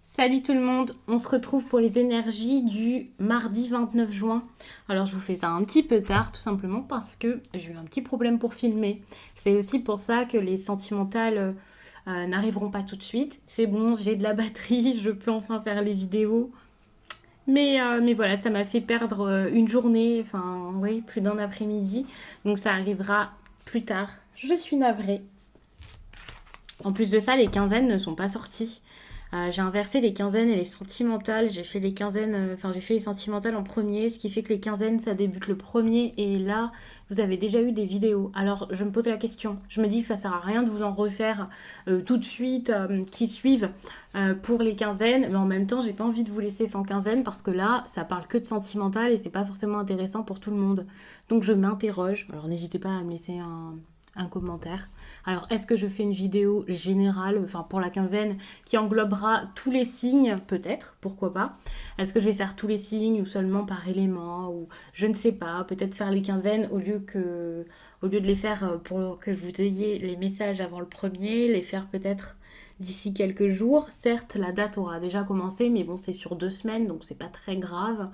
Salut tout le monde, on se retrouve pour les énergies du mardi 29 juin. Alors je vous fais ça un petit peu tard tout simplement parce que j'ai eu un petit problème pour filmer. C'est aussi pour ça que les sentimentales n'arriveront pas tout de suite. C'est bon, j'ai de la batterie, je peux enfin faire les vidéos. Mais voilà, ça m'a fait perdre une journée, enfin oui, plus d'un après-midi. Donc ça arrivera plus tard. Je suis navrée. En plus de ça, les quinzaines ne sont pas sorties. J'ai inversé les quinzaines et les sentimentales. J'ai fait les quinzaines, j'ai fait les sentimentales en premier, ce qui fait que les quinzaines ça débute le premier. Et là, vous avez déjà eu des vidéos. Alors je me pose la question. Je me dis que ça sert à rien de vous en refaire tout de suite, qui suivent pour les quinzaines. Mais en même temps, j'ai pas envie de vous laisser sans quinzaine parce que là, ça parle que de sentimental et c'est pas forcément intéressant pour tout le monde. Donc je m'interroge. Alors n'hésitez pas à me laisser un commentaire. Alors, est-ce que je fais une vidéo générale, pour la quinzaine, qui englobera tous les signes, peut-être, pourquoi pas. Est-ce que je vais faire tous les signes ou seulement par élément, ou je ne sais pas, peut-être faire les quinzaines au lieu de les faire pour que vous ayez les messages avant le premier, les faire peut-être d'ici quelques jours. Certes, la date aura déjà commencé, mais bon, c'est sur 2 semaines, donc c'est pas très grave.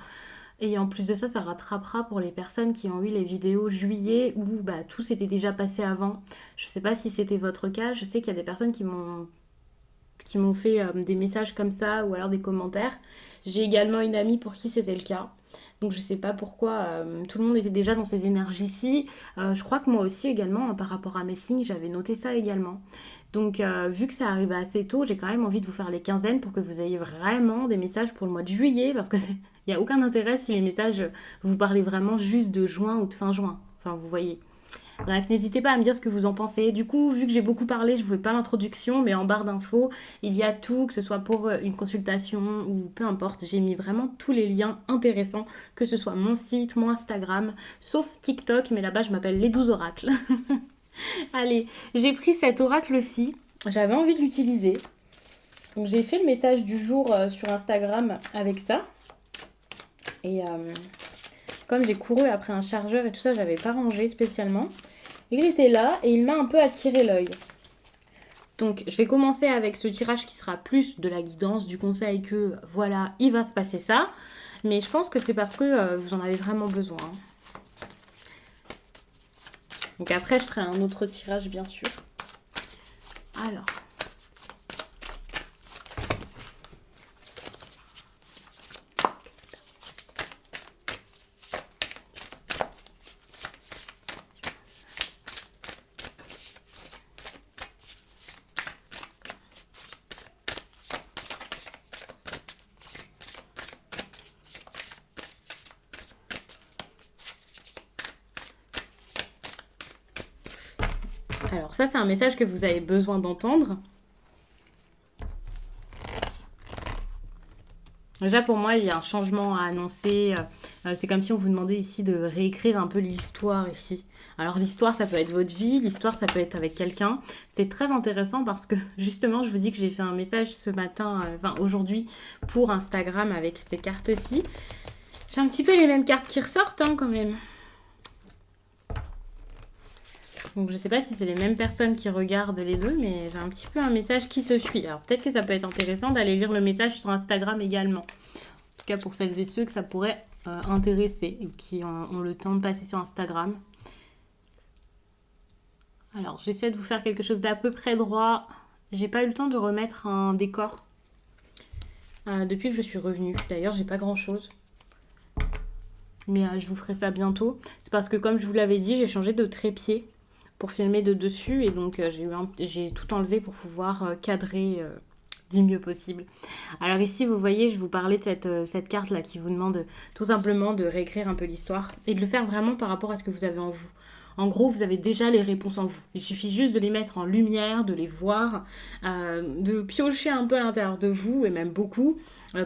Et en plus de ça, ça rattrapera pour les personnes qui ont eu les vidéos juillet où tout s'était déjà passé avant. Je sais pas si c'était votre cas. Je sais qu'il y a des personnes qui m'ont fait des messages comme ça ou alors des commentaires. J'ai également une amie pour qui c'était le cas. Donc je sais pas pourquoi tout le monde était déjà dans ces énergies-ci. Je crois que moi aussi également, par rapport à mes signes, j'avais noté ça également. Donc vu que ça arrive assez tôt, j'ai quand même envie de vous faire les quinzaines pour que vous ayez vraiment des messages pour le mois de juillet parce que il n'y a aucun intérêt si les messages vous parlez vraiment juste de juin ou de fin juin. Enfin vous voyez. Bref, n'hésitez pas à me dire ce que vous en pensez. Du coup, vu que j'ai beaucoup parlé, je ne vous fais pas l'introduction, mais en barre d'infos, il y a tout, que ce soit pour une consultation ou peu importe. J'ai mis vraiment tous les liens intéressants, que ce soit mon site, mon Instagram, sauf TikTok, mais là-bas, je m'appelle les 12 oracles. Allez, j'ai pris cet oracle-ci, j'avais envie de l'utiliser. Donc j'ai fait le message du jour sur Instagram avec ça. Et comme j'ai couru après un chargeur et tout ça, j'avais pas rangé spécialement. Il était là et il m'a un peu attiré l'œil. Donc je vais commencer avec ce tirage qui sera plus de la guidance, du conseil que voilà, il va se passer ça. Mais je pense que c'est parce que vous en avez vraiment besoin. Donc après je ferai un autre tirage bien sûr. Alors. Alors ça c'est un message que vous avez besoin d'entendre. Déjà pour moi il y a un changement à annoncer. C'est comme si on vous demandait ici de réécrire un peu l'histoire ici. Alors l'histoire ça peut être votre vie, l'histoire ça peut être avec quelqu'un. C'est très intéressant parce que justement je vous dis que j'ai fait un message ce matin, aujourd'hui pour Instagram avec ces cartes-ci. J'ai un petit peu les mêmes cartes qui ressortent quand même. Donc je sais pas si c'est les mêmes personnes qui regardent les deux, mais j'ai un petit peu un message qui se suit. Alors peut-être que ça peut être intéressant d'aller lire le message sur Instagram également. En tout cas pour celles et ceux que ça pourrait intéresser et qui ont le temps de passer sur Instagram. Alors j'essaie de vous faire quelque chose d'à peu près droit. J'ai pas eu le temps de remettre un décor depuis que je suis revenue. D'ailleurs j'ai pas grand chose. Mais je vous ferai ça bientôt. C'est parce que comme je vous l'avais dit, j'ai changé de trépied pour filmer de dessus et donc j'ai tout enlevé pour pouvoir cadrer du mieux possible. Alors ici vous voyez je vous parlais de cette carte là qui vous demande tout simplement de réécrire un peu l'histoire et de le faire vraiment par rapport à ce que vous avez en vous. En gros, vous avez déjà les réponses en vous. Il suffit juste de les mettre en lumière, de les voir, de piocher un peu à l'intérieur de vous, et même beaucoup,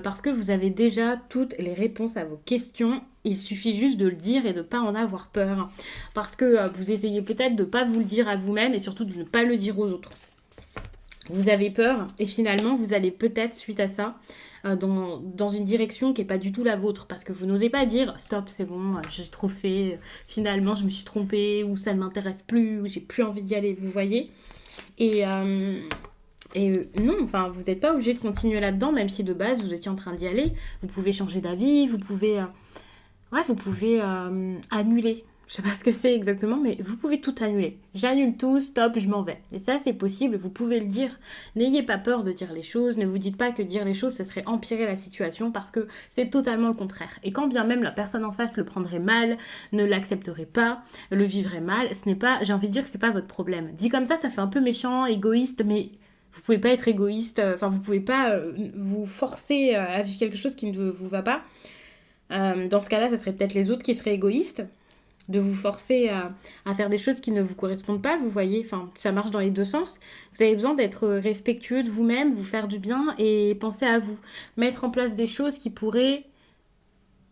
parce que vous avez déjà toutes les réponses à vos questions. Il suffit juste de le dire et de ne pas en avoir peur. Parce que vous essayez peut-être de ne pas vous le dire à vous-même et surtout de ne pas le dire aux autres. Vous avez peur et finalement vous allez peut-être suite à ça dans une direction qui n'est pas du tout la vôtre parce que vous n'osez pas dire stop c'est bon j'ai trop fait, finalement je me suis trompée ou ça ne m'intéresse plus ou j'ai plus envie d'y aller, vous voyez. Et Et non, enfin, vous n'êtes pas obligé de continuer là-dedans, même si de base, vous étiez en train d'y aller. Vous pouvez changer d'avis, vous pouvez annuler. Je sais pas ce que c'est exactement, mais vous pouvez tout annuler. J'annule tout, stop, je m'en vais. Et ça, c'est possible, vous pouvez le dire. N'ayez pas peur de dire les choses, ne vous dites pas que dire les choses, ce serait empirer la situation, parce que c'est totalement le contraire. Et quand bien même la personne en face le prendrait mal, ne l'accepterait pas, le vivrait mal, ce n'est pas, j'ai envie de dire que c'est pas votre problème. Dit comme ça fait un peu méchant, égoïste, mais vous pouvez pas être égoïste, enfin vous pouvez pas vous forcer à vivre quelque chose qui ne vous va pas. Dans ce cas-là, ça serait peut-être les autres qui seraient égoïstes, de vous forcer à faire des choses qui ne vous correspondent pas, vous voyez, enfin, ça marche dans les deux sens. Vous avez besoin d'être respectueux de vous-même, vous faire du bien et penser à vous. Mettre en place des choses qui pourraient,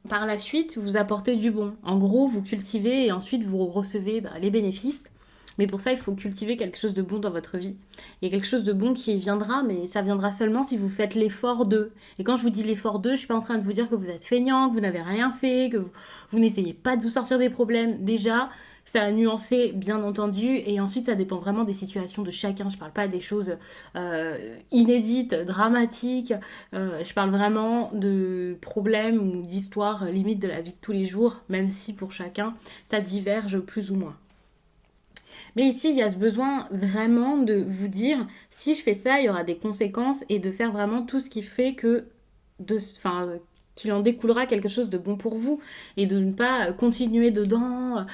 par la suite, vous apporter du bon. En gros, vous cultivez et ensuite vous recevez les bénéfices. Mais pour ça, il faut cultiver quelque chose de bon dans votre vie. Il y a quelque chose de bon qui viendra, mais ça viendra seulement si vous faites l'effort de. Et quand je vous dis l'effort de, je suis pas en train de vous dire que vous êtes feignant, que vous n'avez rien fait, que vous n'essayez pas de vous sortir des problèmes. Déjà, ça a nuancé, bien entendu, et ensuite ça dépend vraiment des situations de chacun. Je parle pas des choses inédites, dramatiques. Je parle vraiment de problèmes ou d'histoires limites de la vie de tous les jours, même si pour chacun, ça diverge plus ou moins. Mais ici, il y a ce besoin vraiment de vous dire, si je fais ça, il y aura des conséquences et de faire vraiment tout ce qui fait que, qu'il en découlera quelque chose de bon pour vous et de ne pas continuer dedans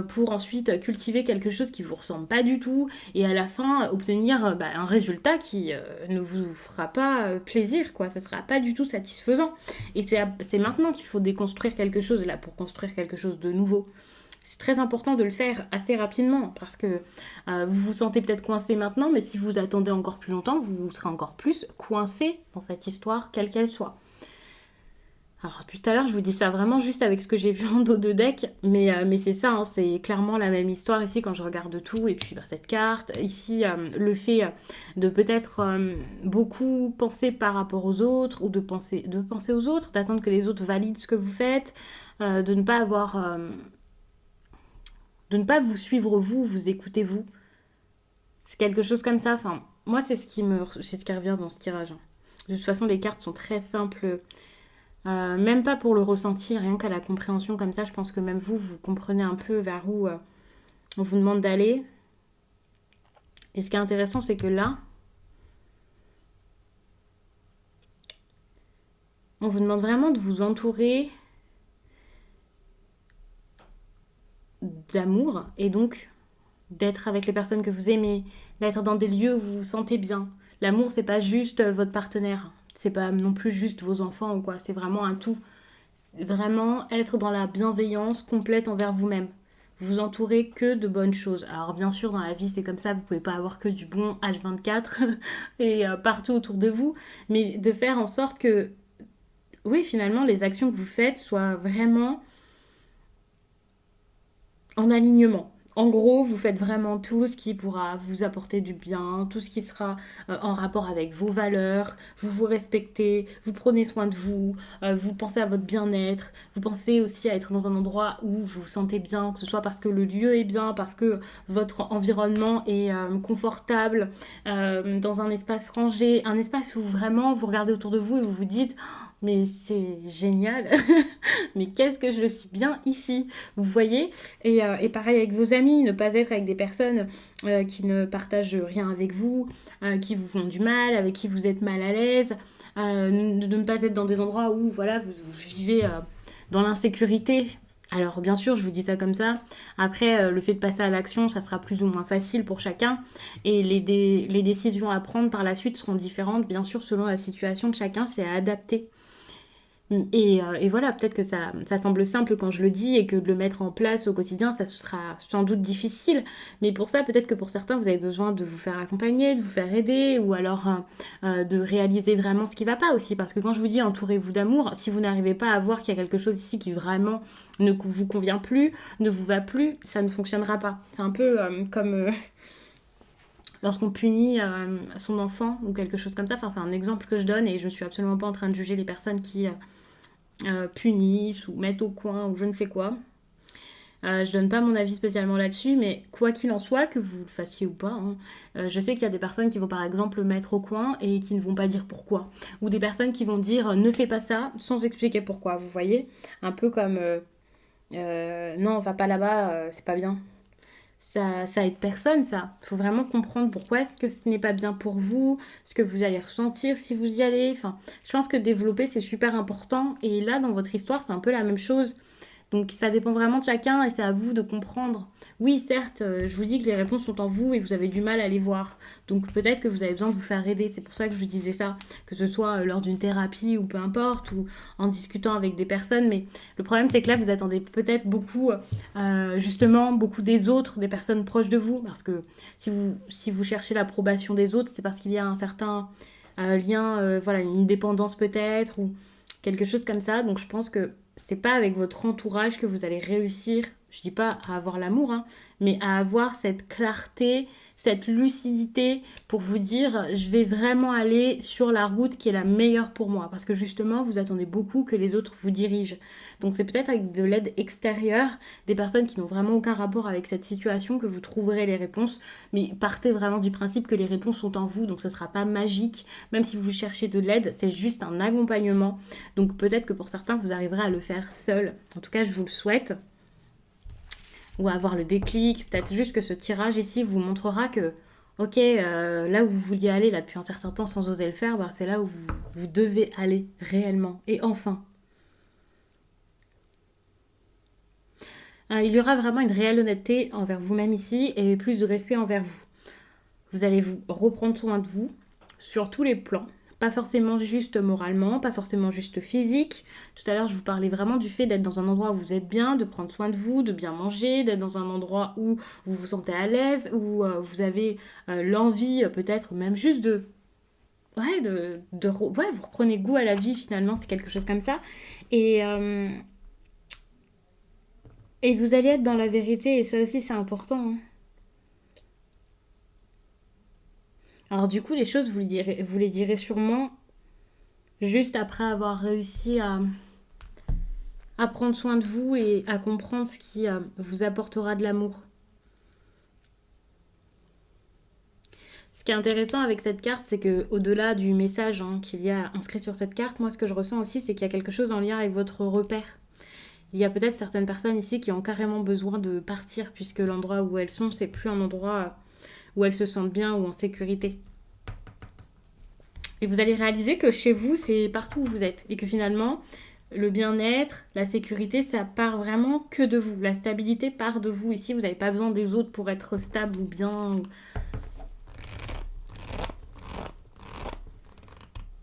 pour ensuite cultiver quelque chose qui vous ressemble pas du tout et à la fin obtenir un résultat qui ne vous fera pas plaisir, quoi. Ça sera pas du tout satisfaisant. Et c'est maintenant qu'il faut déconstruire quelque chose là pour construire quelque chose de nouveau. C'est très important de le faire assez rapidement parce que vous vous sentez peut-être coincé maintenant, mais si vous attendez encore plus longtemps, vous serez encore plus coincé dans cette histoire, quelle qu'elle soit. Alors tout à l'heure, je vous dis ça vraiment juste avec ce que j'ai vu en dos de deck, mais c'est ça, hein, c'est clairement la même histoire ici quand je regarde tout, et puis cette carte, ici le fait de peut-être beaucoup penser par rapport aux autres, ou de penser aux autres, d'attendre que les autres valident ce que vous faites, de ne pas avoir... de ne pas vous suivre vous écouter vous. C'est quelque chose comme ça. Enfin, moi, c'est ce qui revient dans ce tirage. De toute façon, les cartes sont très simples. Même pas pour le ressenti, rien qu'à la compréhension comme ça, je pense que même vous comprenez un peu vers où on vous demande d'aller. Et ce qui est intéressant, c'est que là, on vous demande vraiment de vous entourer d'amour et donc d'être avec les personnes que vous aimez, d'être dans des lieux où vous vous sentez bien. L'amour, c'est pas juste votre partenaire, c'est pas non plus juste vos enfants ou quoi, c'est vraiment un tout. C'est vraiment être dans la bienveillance complète envers vous-même. Vous entourez que de bonnes choses. Alors bien sûr, dans la vie, c'est comme ça, vous pouvez pas avoir que du bon H24 et partout autour de vous, mais de faire en sorte que, oui, finalement, les actions que vous faites soient vraiment en alignement. En gros, vous faites vraiment tout ce qui pourra vous apporter du bien, tout ce qui sera en rapport avec vos valeurs, vous vous respectez, vous prenez soin de vous, vous pensez à votre bien-être, vous pensez aussi à être dans un endroit où vous vous sentez bien, que ce soit parce que le lieu est bien, parce que votre environnement est confortable, dans un espace rangé, un espace où vraiment vous regardez autour de vous et vous vous dites mais c'est génial, mais qu'est-ce que je suis bien ici, vous voyez, et pareil avec vos amis, ne pas être avec des personnes qui ne partagent rien avec vous, qui vous font du mal, avec qui vous êtes mal à l'aise, de ne pas être dans des endroits où voilà, vous vivez dans l'insécurité. Alors bien sûr, je vous dis ça comme ça. Après, le fait de passer à l'action, ça sera plus ou moins facile pour chacun. Et les décisions à prendre par la suite seront différentes, bien sûr, selon la situation de chacun. C'est à adapter. Et voilà, peut-être que ça semble simple quand je le dis et que de le mettre en place au quotidien, ça sera sans doute difficile. Mais pour ça, peut-être que pour certains, vous avez besoin de vous faire accompagner, de vous faire aider ou alors de réaliser vraiment ce qui ne va pas aussi. Parce que quand je vous dis entourez-vous d'amour, si vous n'arrivez pas à voir qu'il y a quelque chose ici qui vraiment ne vous convient plus, ne vous va plus, ça ne fonctionnera pas. C'est un peu comme... lorsqu'on punit son enfant ou quelque chose comme ça, enfin c'est un exemple que je donne et je ne suis absolument pas en train de juger les personnes qui punissent ou mettent au coin ou je ne sais quoi. Je donne pas mon avis spécialement là-dessus, mais quoi qu'il en soit, que vous le fassiez ou pas, hein, je sais qu'il y a des personnes qui vont par exemple le mettre au coin et qui ne vont pas dire pourquoi. Ou des personnes qui vont dire ne fais pas ça sans expliquer pourquoi, vous voyez. Un peu comme non, va pas là-bas, c'est pas bien. Ça aide personne, ça. Il faut vraiment comprendre pourquoi est-ce que ce n'est pas bien pour vous, ce que vous allez ressentir si vous y allez. Enfin, je pense que développer, c'est super important. Et là, dans votre histoire, c'est un peu la même chose. Donc ça dépend vraiment de chacun et c'est à vous de comprendre. Oui, certes, je vous dis que les réponses sont en vous et vous avez du mal à les voir. Donc peut-être que vous avez besoin de vous faire aider. C'est pour ça que je vous disais ça, que ce soit lors d'une thérapie ou peu importe, ou en discutant avec des personnes. Mais le problème, c'est que là, vous attendez peut-être beaucoup, justement, beaucoup des autres, des personnes proches de vous. Parce que si vous cherchez l'approbation des autres, c'est parce qu'il y a un certain lien, voilà, une dépendance peut-être, ou quelque chose comme ça. Donc je pense que c'est pas avec votre entourage que vous allez réussir, je dis pas à avoir l'amour, hein, mais à avoir cette clarté, cette lucidité pour vous dire je vais vraiment aller sur la route qui est la meilleure pour moi. Parce que justement, vous attendez beaucoup que les autres vous dirigent. Donc c'est peut-être avec de l'aide extérieure, des personnes qui n'ont vraiment aucun rapport avec cette situation que vous trouverez les réponses. Mais partez vraiment du principe que les réponses sont en vous, donc ce sera pas magique. Même si vous cherchez de l'aide, c'est juste un accompagnement. Donc peut-être que pour certains, vous arriverez à le faire seul. En tout cas, je vous le souhaite. Ou à avoir le déclic. Peut-être juste que ce tirage ici vous montrera que, ok, là où vous vouliez aller là depuis un certain temps sans oser le faire, bah, c'est là où vous devez aller réellement. Et enfin, il y aura vraiment une réelle honnêteté envers vous-même ici et plus de respect envers vous. Vous allez vous reprendre soin de vous sur tous les plans. Pas forcément juste moralement, pas forcément juste physique. Tout à l'heure, je vous parlais vraiment du fait d'être dans un endroit où vous êtes bien, de prendre soin de vous, de bien manger, d'être dans un endroit où vous vous sentez à l'aise, où vous avez l'envie peut-être même juste de... Ouais, ouais, vous reprenez goût à la vie finalement, c'est quelque chose comme ça. Et, euh, et vous allez être dans la vérité et ça aussi c'est important, hein. Alors du coup, les choses, vous les direz sûrement juste après avoir réussi à prendre soin de vous et à comprendre ce qui vous apportera de l'amour. Ce qui est intéressant avec cette carte, c'est que au-delà du message qu'il y a inscrit sur cette carte, moi ce que je ressens aussi, c'est qu'il y a quelque chose en lien avec votre repère. Il y a peut-être certaines personnes ici qui ont carrément besoin de partir puisque l'endroit où elles sont, c'est plus un endroit où elles se sentent bien ou en sécurité. Et vous allez réaliser que chez vous, c'est partout où vous êtes. Et que finalement, le bien-être, la sécurité, ça part vraiment que de vous. La stabilité part de vous. Ici, vous n'avez pas besoin des autres pour être stable ou bien.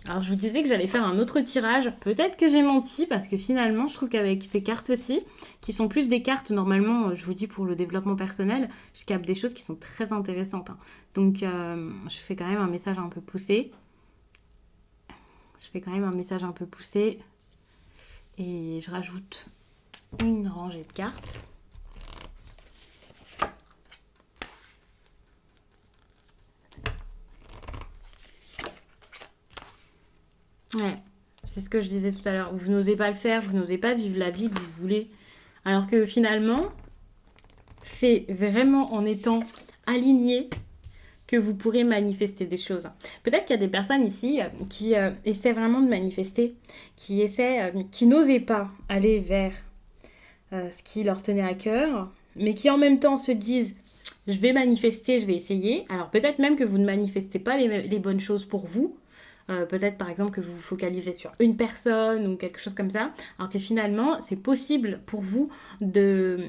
Alors, je vous disais que j'allais faire un autre tirage. Peut-être que j'ai menti parce que finalement, je trouve qu'avec ces cartes-ci, qui sont plus des cartes, normalement, je vous dis pour le développement personnel, je capte des choses qui sont très intéressantes, hein. Donc, je fais quand même un message un peu poussé. Et je rajoute une rangée de cartes. Ouais, c'est ce que je disais tout à l'heure. Vous n'osez pas le faire, vous n'osez pas vivre la vie que vous voulez. Alors que finalement, c'est vraiment en étant aligné que vous pourrez manifester des choses. Peut-être qu'il y a des personnes ici qui essaient vraiment de manifester, qui n'osaient pas aller vers ce qui leur tenait à cœur, mais qui en même temps se disent je vais manifester, je vais essayer. Alors peut-être même que vous ne manifestez pas les bonnes choses pour vous. Peut-être par exemple que vous vous focalisez sur une personne ou quelque chose comme ça, alors que finalement c'est possible pour vous de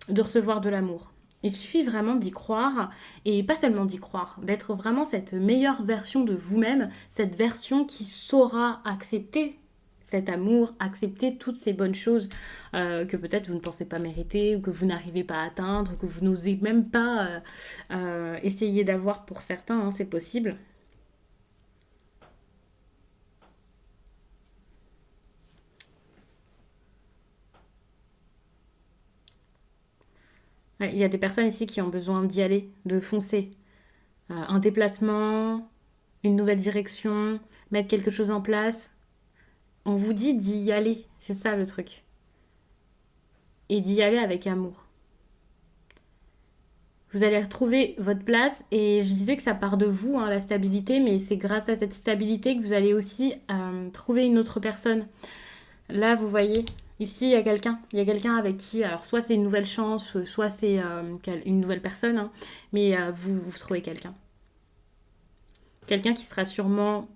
recevoir de l'amour. Il suffit vraiment d'y croire, et pas seulement d'y croire, d'être vraiment cette meilleure version de vous-même, cette version qui saura accepter cet amour, accepter toutes ces bonnes choses que peut-être vous ne pensez pas mériter, ou que vous n'arrivez pas à atteindre, que vous n'osez même pas essayer d'avoir pour certains, hein, c'est possible. Ouais, il y a des personnes ici qui ont besoin d'y aller, de foncer. Un déplacement, une nouvelle direction, mettre quelque chose en place. On vous dit d'y aller, c'est ça le truc. Et d'y aller avec amour. Vous allez retrouver votre place et je disais que ça part de vous, hein, la stabilité, mais c'est grâce à cette stabilité que vous allez aussi trouver une autre personne. Là, vous voyez, ici, il y a quelqu'un avec qui, alors soit c'est une nouvelle chance, soit c'est une nouvelle personne, hein, mais vous trouvez quelqu'un. Quelqu'un qui sera sûrement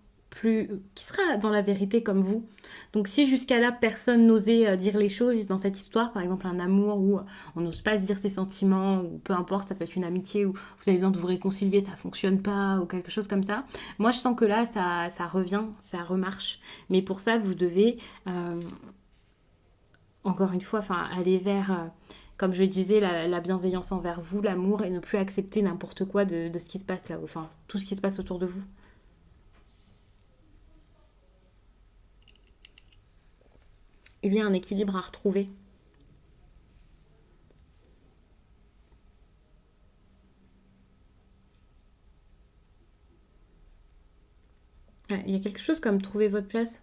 qui sera dans la vérité comme vous. Donc si jusqu'à là personne n'osait dire les choses dans cette histoire, par exemple un amour où on n'ose pas se dire ses sentiments, ou peu importe, ça peut être une amitié où vous avez besoin de vous réconcilier, ça fonctionne pas, ou quelque chose comme ça. Moi je sens que là ça revient, ça remarche. Mais pour ça vous devez encore une fois aller vers comme je disais, la bienveillance envers vous, l'amour, et ne plus accepter n'importe quoi de ce qui se passe là, enfin tout ce qui se passe autour de vous. Il y a un équilibre à retrouver. Ouais, il y a quelque chose comme trouver votre place.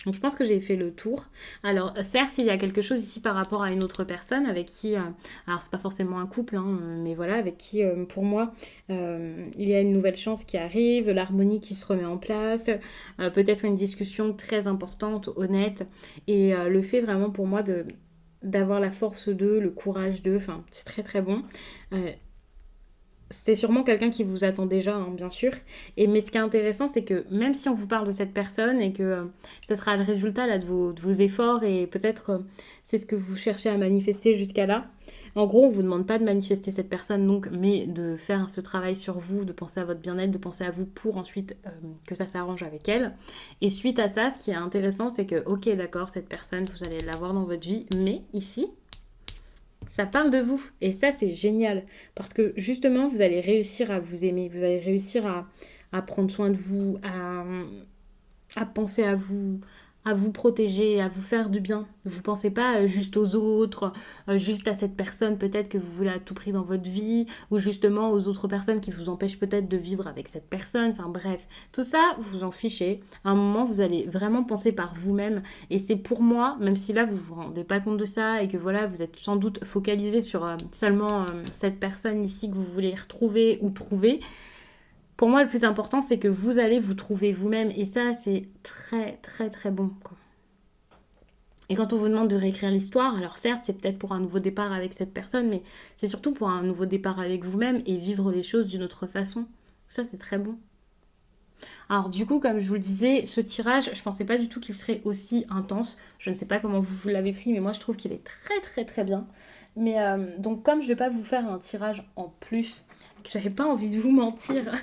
Donc je pense que j'ai fait le tour. Alors certes, il y a quelque chose ici par rapport à une autre personne avec qui, alors c'est pas forcément un couple, hein, mais voilà, avec qui pour moi il y a une nouvelle chance qui arrive, l'harmonie qui se remet en place, peut-être une discussion très importante, honnête, et le fait vraiment pour moi d'avoir la force d'eux, le courage d'eux, enfin c'est très très bon. Euh, c'est sûrement quelqu'un qui vous attend déjà, hein, bien sûr. Mais ce qui est intéressant, c'est que même si on vous parle de cette personne et que ce sera le résultat là, de vos efforts et peut-être c'est ce que vous cherchez à manifester jusqu'à là. En gros, on ne vous demande pas de manifester cette personne, donc, mais de faire ce travail sur vous, de penser à votre bien-être, de penser à vous pour ensuite que ça s'arrange avec elle. Et suite à ça, ce qui est intéressant, c'est que, ok, d'accord, cette personne, vous allez l'avoir dans votre vie, mais ici, ça parle de vous. Et ça, c'est génial. Parce que justement, vous allez réussir à vous aimer. Vous allez réussir à prendre soin de vous, à penser à vous protéger, à vous faire du bien. Vous ne pensez pas juste aux autres, juste à cette personne peut-être que vous voulez à tout prix dans votre vie, ou justement aux autres personnes qui vous empêchent peut-être de vivre avec cette personne. Enfin bref, tout ça, vous vous en fichez. À un moment, vous allez vraiment penser par vous-même. Et c'est pour moi, même si là, vous ne vous rendez pas compte de ça, et que voilà, vous êtes sans doute focalisé sur seulement cette personne ici que vous voulez retrouver ou trouver. Pour moi, le plus important, c'est que vous allez vous trouver vous-même. Et ça, c'est très, très, très bon, quoi. Et quand on vous demande de réécrire l'histoire, alors certes, c'est peut-être pour un nouveau départ avec cette personne, mais c'est surtout pour un nouveau départ avec vous-même et vivre les choses d'une autre façon. Ça, c'est très bon. Alors du coup, comme je vous le disais, ce tirage, je pensais pas du tout qu'il serait aussi intense. Je ne sais pas comment vous l'avez pris, mais moi, je trouve qu'il est très, très, très bien. Mais donc, comme je vais pas vous faire un tirage en plus, que j'avais pas envie de vous mentir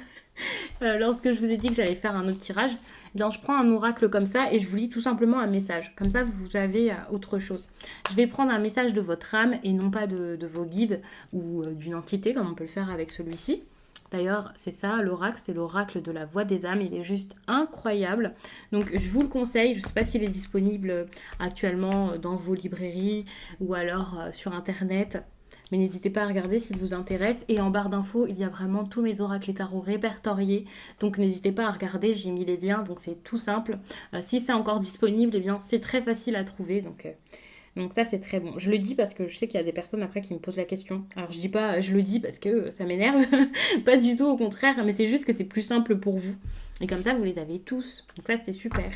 lorsque je vous ai dit que j'allais faire un autre tirage, eh bien je prends un oracle comme ça et je vous lis tout simplement un message. Comme ça, vous avez autre chose. Je vais prendre un message de votre âme et non pas de vos guides ou d'une entité comme on peut le faire avec celui-ci. D'ailleurs, c'est ça, l'oracle, c'est l'oracle de la voix des âmes. Il est juste incroyable. Donc, je vous le conseille. Je ne sais pas s'il est disponible actuellement dans vos librairies ou alors sur Internet. Mais n'hésitez pas à regarder s'il vous intéresse. Et en barre d'infos, il y a vraiment tous mes oracles et tarots répertoriés. Donc n'hésitez pas à regarder, j'ai mis les liens, donc c'est tout simple. Si c'est encore disponible, eh bien c'est très facile à trouver. Donc ça c'est très bon. Je le dis parce que je sais qu'il y a des personnes après qui me posent la question. Alors je dis pas je le dis parce que ça m'énerve. Pas du tout, au contraire. Mais c'est juste que c'est plus simple pour vous. Et comme ça, vous les avez tous. Donc ça c'est super.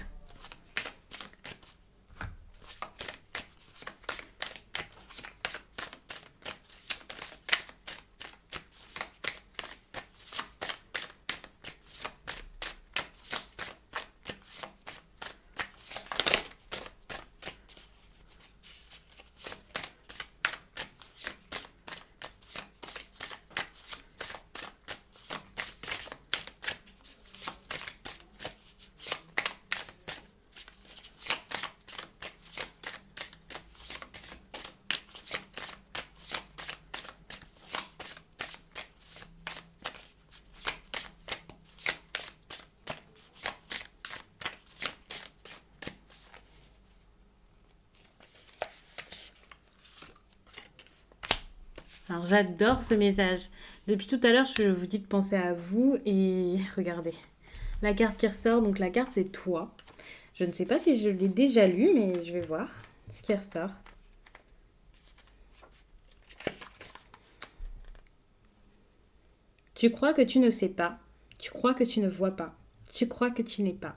Alors j'adore ce message. Depuis tout à l'heure, je vous dis de penser à vous et regardez. La carte qui ressort, donc la carte c'est toi. Je ne sais pas si je l'ai déjà lu, mais je vais voir ce qui ressort. Tu crois que tu ne sais pas. Tu crois que tu ne vois pas. Tu crois que tu n'es pas.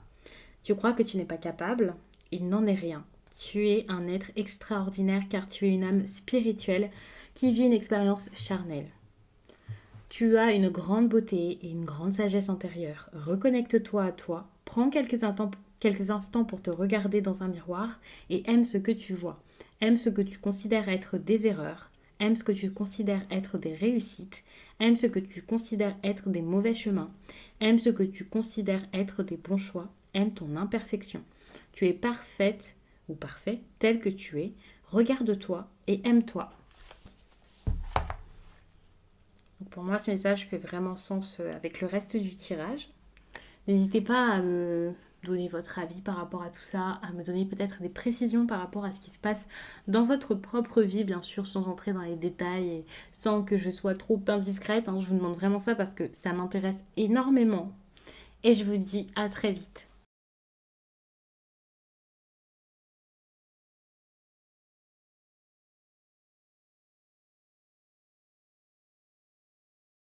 Tu crois que tu n'es pas capable. Il n'en est rien. Tu es un être extraordinaire car tu es une âme spirituelle qui vit une expérience charnelle. Tu as une grande beauté et une grande sagesse intérieure. Reconnecte-toi à toi. Prends quelques instants pour te regarder dans un miroir et aime ce que tu vois. Aime ce que tu considères être des erreurs. Aime ce que tu considères être des réussites. Aime ce que tu considères être des mauvais chemins. Aime ce que tu considères être des bons choix. Aime ton imperfection. Tu es parfaite ou parfait tel que tu es. Regarde-toi et aime-toi. Donc pour moi, ce message fait vraiment sens avec le reste du tirage. N'hésitez pas à me donner votre avis par rapport à tout ça, à me donner peut-être des précisions par rapport à ce qui se passe dans votre propre vie, bien sûr, sans entrer dans les détails et sans que je sois trop indiscrète. Je vous demande vraiment ça parce que ça m'intéresse énormément. Et je vous dis à très vite.